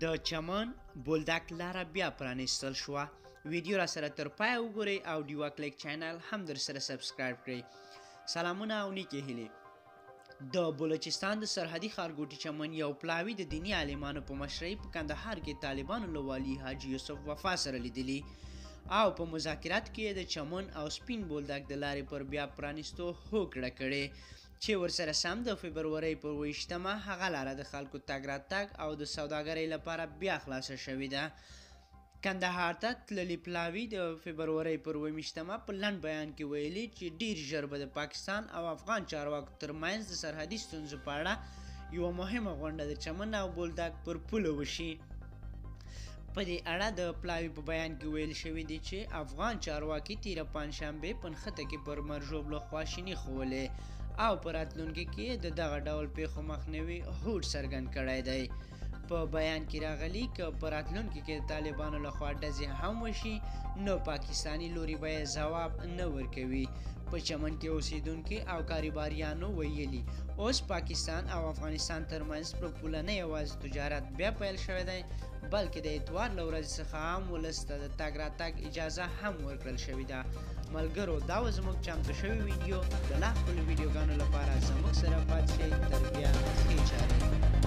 د چمن بولدک لاره بیا پرانیستل شوه. ویډیو را سره تر پای وګورئ او ډیوا کلیک چینل هم در سره سبسکرایب کړئ. سلامونه او نیکې هیلې. د بلوچستان د سرحدي ښارګوټي چمن یو پلاوي د دیني عالمانو په مشرۍ په کندهار کې طالبانو له والي حاجي یوسف وفا سره لیدلي او په مذاکرات کې د چمن او سپین بولدک د لارې پر بیا پرانیستو هوکړه کړې چې ورسره سم د فبرورۍ پر 28مه هغه لاره د خلکو تګ راتګ او د سوداګرۍ لپاره بیا خلاصه شوې ده. کندهار ته تللي پلاوي د فبرورۍ پر 28مه په لنډ بیان کې ویلي چې ډیر ژر به د پاکستان او افغان چارواکو ترمنځ د سرحدي ستونزو په اړه یوه مهمه غونډه د چمن او بولدک پر پوله وشي. په دې اړه د پلاوي په بیان کې ویل شوي دي چې افغان چارواکي تیره پنجشنبې په نښته کې پر مرژوبلو خواشیني ښولې او په راتلونکي کې د دغه ډول پیښو مخنیوي هوډ څرګند کړی دی. په بیان کې راغلي که په راتلونکي کې د طالبانو لخوا ډزې هم وشي نو پاکستاني لوري به یې ځواب نه ورکوي. په چمن کې اوسیدونکي او کاروباریانو ویلي اوس پاکستان او افغانستان ترمنځ په پوله نه یوازې تجارت بیا پیل شوی دی بلکې د اتوار له ورځې څخه هم ولس ته د تګ راتګ اجازه هم ورکړل شوې ده. ملګرو دا و زموږ چمتو شوې ویډیو. د لا خپلو ویډیوګانو لپاره زموږ سره پاتې شئ. تر بیا ښې چارې.